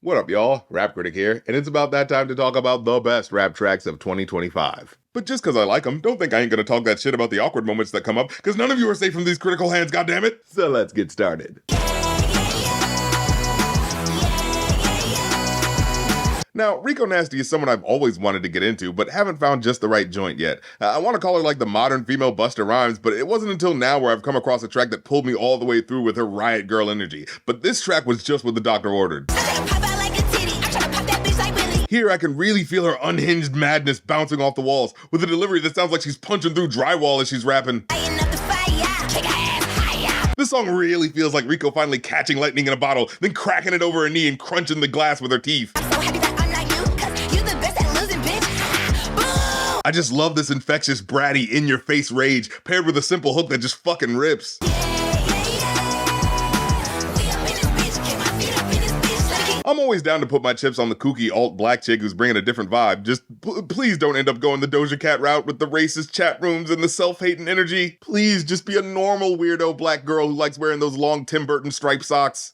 What up, y'all? Rap Critic here, and it's about that time to talk about the best rap tracks of 2025. But just because I like them, don't think I ain't gonna talk that shit about the awkward moments that come up, because none of you are safe from these critical hands, goddammit! So let's get started. Now, Rico Nasty is someone I've always wanted to get into, but haven't found just the right joint yet. I want to call her like the modern female Busta Rhymes, but it wasn't until now where I've come across a track that pulled me all the way through with her riot girl energy. But this track was just what the doctor ordered. Here I can really feel her unhinged madness bouncing off the walls, with a delivery that sounds like she's punching through drywall as she's rapping. This song really feels like Rico finally catching lightning in a bottle, then cracking it over her knee and crunching the glass with her teeth. I just love this infectious, bratty, in-your-face rage, paired with a simple hook that just fucking rips. I'm always down to put my chips on the kooky alt-black chick who's bringing a different vibe. Just please don't end up going the Doja Cat route with the racist chat rooms and the self-hating energy. Please just be a normal weirdo black girl who likes wearing those long Tim Burton striped socks.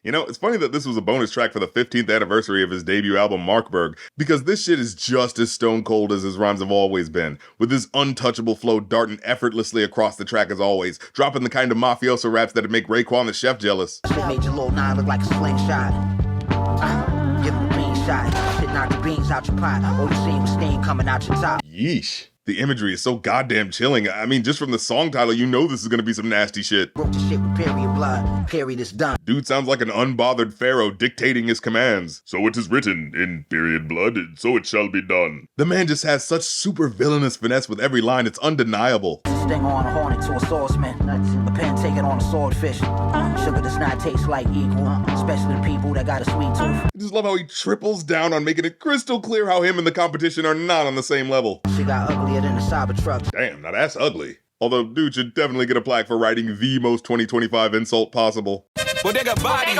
You know, it's funny that this was a bonus track for the 15th anniversary of his debut album, Markberg, because this shit is just as stone cold as his rhymes have always been, with his untouchable flow darting effortlessly across the track as always, dropping the kind of mafioso raps that'd make Raekwon the chef jealous. Shit made your little nine look like a slingshot. Give him a green shot. Shit knocked the beans out your pot. All you seen was steam coming out your top. Yeesh. The imagery is so goddamn chilling. I mean, just from the song title, you know this is gonna be some nasty shit. Broke the shit with period blood. Period is done. Dude sounds like an unbothered pharaoh dictating his commands. So it is written in period blood, and so it shall be done. The man just has such super villainous finesse with every line, it's undeniable. Sting on a hornet to a swordsman. A pen taken on a swordfish. Sugar does not taste like equal, especially the people that got a sweet tooth. I just love how he triples down on making it crystal clear how him and the competition are not on the same level. She got uglier than a Cybertruck. Damn, now that's ugly. Although, dude should definitely get a plaque for writing the most 2025 insult possible. Bodega Body.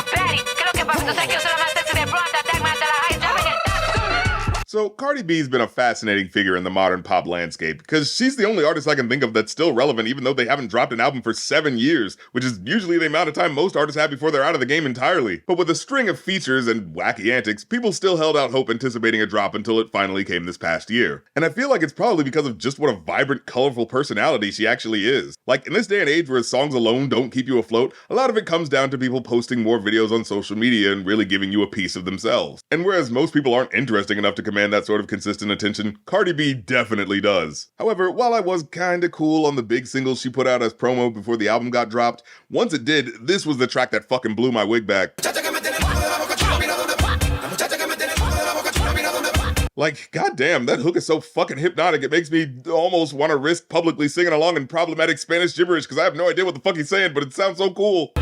So, Cardi B's been a fascinating figure in the modern pop landscape, because she's the only artist I can think of that's still relevant even though they haven't dropped an album for 7 years, which is usually the amount of time most artists have before they're out of the game entirely. But with a string of features and wacky antics, people still held out hope anticipating a drop until it finally came this past year. And I feel like it's probably because of just what a vibrant, colorful personality she actually is. Like, in this day and age where songs alone don't keep you afloat, a lot of it comes down to people posting more videos on social media and really giving you a piece of themselves. And whereas most people aren't interesting enough to command that sort of consistent attention, Cardi B definitely does. However, while I was kinda cool on the big singles she put out as promo before the album got dropped, once it did, this was the track that fucking blew my wig back. Like, goddamn, that hook is so fucking hypnotic, it makes me almost want to risk publicly singing along in problematic Spanish gibberish because I have no idea what the fuck he's saying, but it sounds so cool.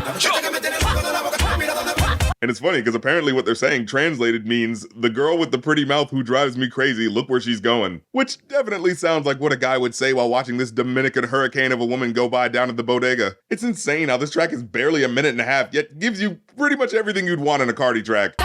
And it's funny, because apparently what they're saying translated means, the girl with the pretty mouth who drives me crazy, look where she's going. Which definitely sounds like what a guy would say while watching this Dominican hurricane of a woman go by down at the bodega. It's insane how this track is barely a minute and a half, yet gives you pretty much everything you'd want in a Cardi track.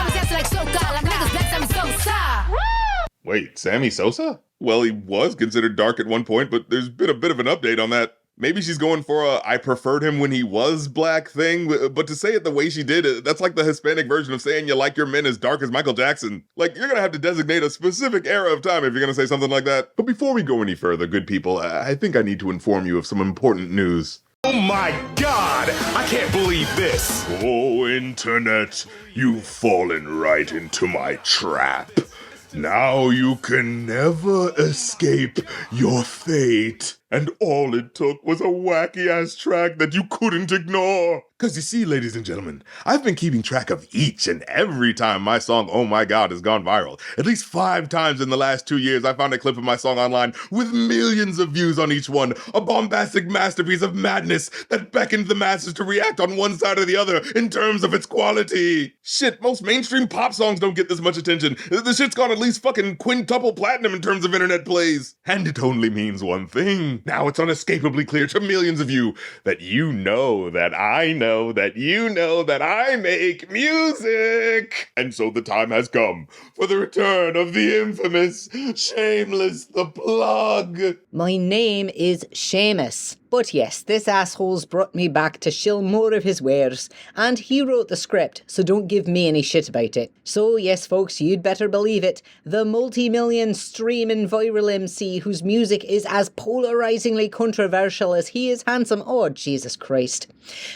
Wait, Sammy Sosa? Well, he was considered dark at one point, but there's been a bit of an update on that. Maybe she's going for a I preferred him when he was black thing, but to say it the way she did, that's like the Hispanic version of saying you like your men as dark as Michael Jackson. Like, you're gonna have to designate a specific era of time if you're gonna say something like that. But before we go any further, good people, I think I need to inform you of some important news. Oh my God! I can't believe this! Oh, internet, you've fallen right into my trap. Now you can never escape your fate. And all it took was a wacky-ass track that you couldn't ignore. Cause you see, ladies and gentlemen, I've been keeping track of each and every time my song Oh My God has gone viral. At least 5 times in the last 2 years, I found a clip of my song online with millions of views on each one. A bombastic masterpiece of madness that beckoned the masses to react on one side or the other in terms of its quality. Shit, most mainstream pop songs don't get this much attention. The shit's gone at least fucking quintuple platinum in terms of internet plays. And it only means one thing. Now it's unescapably clear to millions of you that you know that I know that you know that I make music. And so the time has come for the return of the infamous Shameless the Plug. My name is Seamus, But yes, this asshole's brought me back to shill more of his wares, and he wrote the script, so don't give me any shit about it. So yes folks, you'd better believe it, the multi-million streaming viral MC whose music is as polarizingly controversial as he is handsome. Oh, Jesus Christ.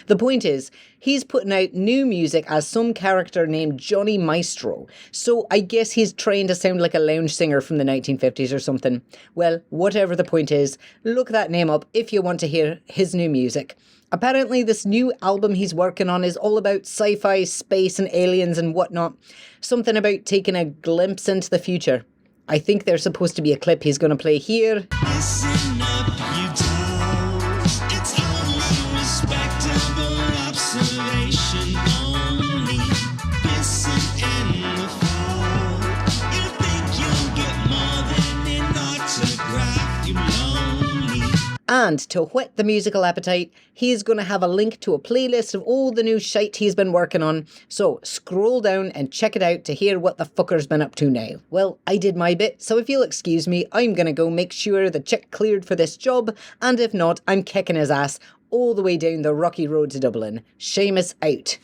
The point is, he's putting out new music as some character named Johnny Maestro, so I guess he's trying to sound like a lounge singer from the 1950s or something. Well, whatever the point is, look that name up if you want to hear his new music. Apparently this new album he's working on is all about sci-fi, space and aliens and whatnot. Something about taking a glimpse into the future. I think there's supposed to be a clip he's going to play here. Listen up, you dogs. It's only respectable observation only. Listen in the fall. You think you'll get more than an autograph, you lonely. And to whet the musical appetite, he's going to have a link to a playlist of all the new shite he's been working on, so scroll down and check it out to hear what the fucker's been up to now. Well, I did my bit, so if you'll excuse me, I'm going to go make sure the check cleared for this job, and if not, I'm kicking his ass all the way down the rocky road to Dublin. Shameless out.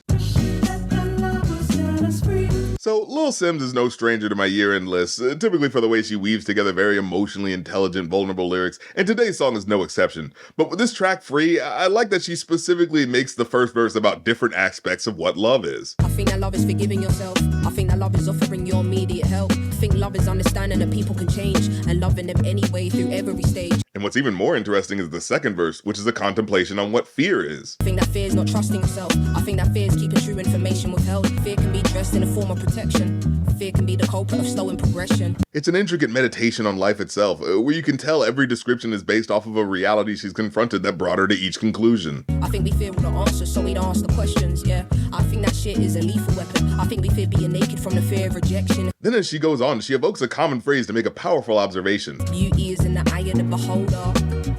So, Lil Simz is no stranger to my year-end list, typically for the way she weaves together very emotionally intelligent, vulnerable lyrics, and today's song is no exception. But with this track Free, I like that she specifically makes the first verse about different aspects of what love is. I think that love is forgiving yourself. I think that love is offering your immediate help. I think love is understanding that people can change and loving them anyway through every stage. And what's even more interesting is the second verse, which is a contemplation on what fear is. I think that fear is not trusting yourself. I think that fear is keeping true information withheld. Fear can be dressed in a form of protection. Fear can be the culprit of slowing progression. It's an intricate meditation on life itself, where you can tell every description is based off of a reality she's confronted that brought her to each conclusion. I think we fear all the answers, so we don't ask the questions, yeah. I think that shit is a lethal weapon. I think we fear being naked from the fear of rejection. Then as she goes on, she evokes a common phrase to make a powerful observation. Beauty is in the eye of the beholder.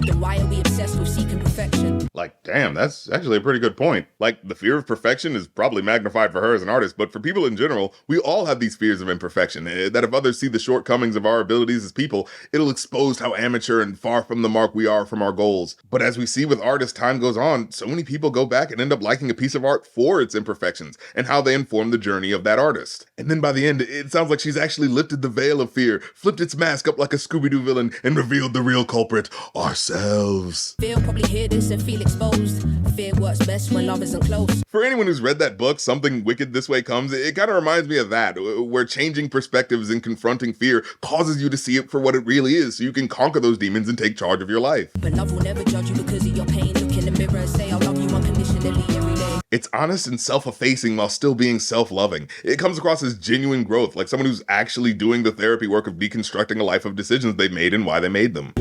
Then why are we obsessed with seeking perfection? Like, damn, that's actually a pretty good point. Like, the fear of perfection is probably magnified for her as an artist, but for people in general, we all have these fears of imperfection, that if others see the shortcomings of our abilities as people, it'll expose how amateur and far from the mark we are from our goals. But as we see with art as time goes on, so many people go back and end up liking a piece of art for its imperfections, and how they inform the journey of that artist. And then by the end, it sounds like she's actually lifted the veil of fear, flipped its mask up like a Scooby-Doo villain, and revealed the real culprit, ourselves. Fear probably hear this and feel exposed. Fear works best when love isn't close. For anyone who's read that book, Something Wicked This Way Comes, it kind of reminds me of that, where changing perspectives and confronting fear causes you to see it for what it really is, so you can conquer those demons and take charge of your life. But love will never judge you because of your pain. Look in the mirror and say I love you unconditionally every day. It's honest and self-effacing while still being self-loving. It comes across as genuine growth, like someone who's actually doing the therapy work of deconstructing a life of decisions they made and why they made them.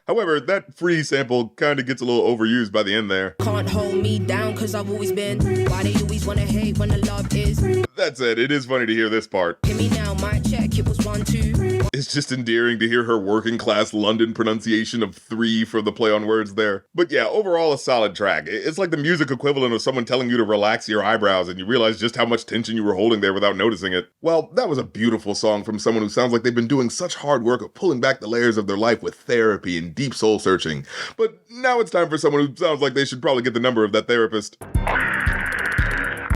However, that Free sample kinda gets a little overused by the end there. Can't hold me down cause I've always been. Why they always wanna hate when the love is? That said, it is funny to hear this part. Hear me now, mic check, it was 1, 2. It's just endearing to hear her working class London pronunciation of 3 for the play on words there. But yeah, overall a solid track. It's like the music equivalent of someone telling you to relax your eyebrows and you realize just how much tension you were holding there without noticing it. Well, that was a beautiful song from someone who sounds like they've been doing such hard work of pulling back the layers of their life with therapy and deep soul searching. But now it's time for someone who sounds like they should probably get the number of that therapist.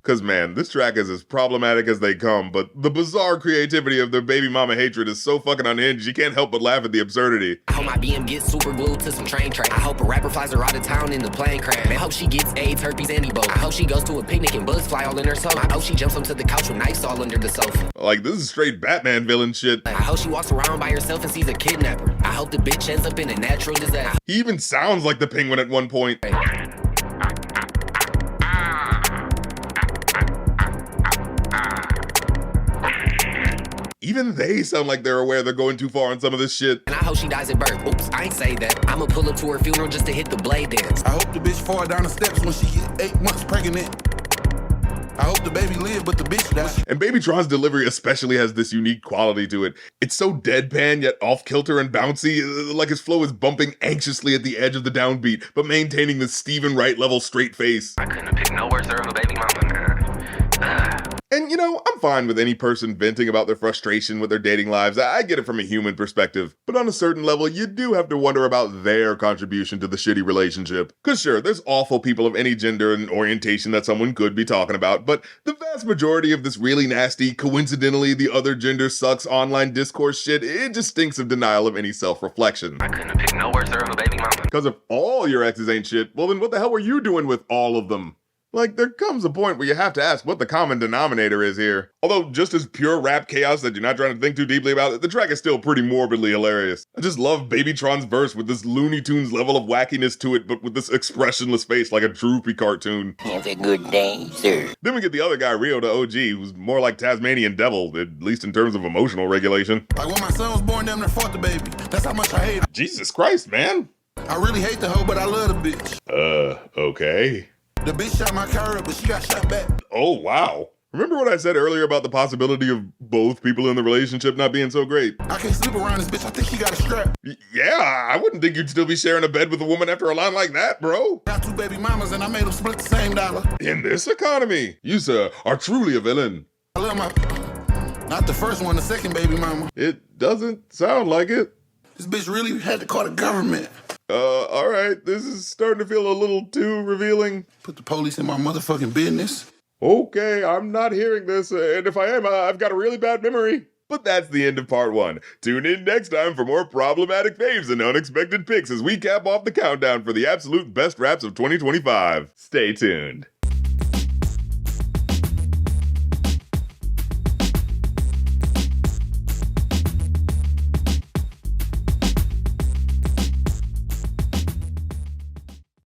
Cause man, this track is as problematic as they come, but the bizarre creativity of their baby mama hatred is so fucking unhinged, you can't help but laugh at the absurdity. I hope my BM gets super glued to some train track. I hope a rapper flies her out of town in the plane crash. I hope she gets AIDS, herpes, and Ebola. I hope she goes to a picnic and bugs fly all in her soul. I hope she jumps onto the couch with knives all under the sofa. Like, this is straight Batman villain shit. I hope she walks around by herself and sees a kidnapper. I hope the bitch ends up in a natural disaster. He even sounds like the Penguin at one point. Even they sound like they're aware they're going too far on some of this shit. And I hope she dies at birth. Oops, I ain't say that. I'ma pull up to her funeral just to hit the blade dance. I hope the bitch fall down the steps when she get 8 months pregnant. I hope the baby live, but the bitch died. And Baby Tron's delivery especially has this unique quality to it. It's so deadpan yet off-kilter and bouncy, like his flow is bumping anxiously at the edge of the downbeat, but maintaining the Stephen Wright level straight face. I couldn't have picked no worse of a baby mama, man. And you know, I'm fine with any person venting about their frustration with their dating lives. I get it from a human perspective. But on a certain level, you do have to wonder about their contribution to the shitty relationship. Cause sure, there's awful people of any gender and orientation that someone could be talking about, but the vast majority of this really nasty, coincidentally the other gender sucks online discourse shit, it just stinks of denial of any self-reflection. I couldn't have picked no worse of a baby mama. Cause if all your exes ain't shit, well then what the hell were you doing with all of them? Like, there comes a point where you have to ask what the common denominator is here. Although, just as pure rap chaos that you're not trying to think too deeply about, the track is still pretty morbidly hilarious. I just love Baby Tron's verse with this Looney Tunes level of wackiness to it, but with this expressionless face like a droopy cartoon. Have a good day, sir. Then we get the other guy, Rio the OG, who's more like Tasmanian Devil, at least in terms of emotional regulation. Like when my son was born, damn near fought the baby. That's how much I hate her. Jesus Christ, man. I really hate the hoe, but I love the bitch. Okay. The bitch shot my car up, but she got shot back. Oh, wow. Remember what I said earlier about the possibility of both people in the relationship not being so great? I can't sleep around this bitch. I think she got a strap. Yeah, I wouldn't think you'd still be sharing a bed with a woman after a line like that, bro. Got 2 baby mamas and I made them split the same dollar. In this economy, you, sir, are truly a villain. I love my... Not the first one, the second baby mama. It doesn't sound like it. This bitch really had to call the government. All right, this is starting to feel a little too revealing. Put the police in my motherfucking business. Okay, I'm not hearing this, and if I am, I've got a really bad memory. But that's the end of part 1. Tune in next time for more problematic faves and unexpected picks as we cap off the countdown for the absolute best raps of 2025. Stay tuned.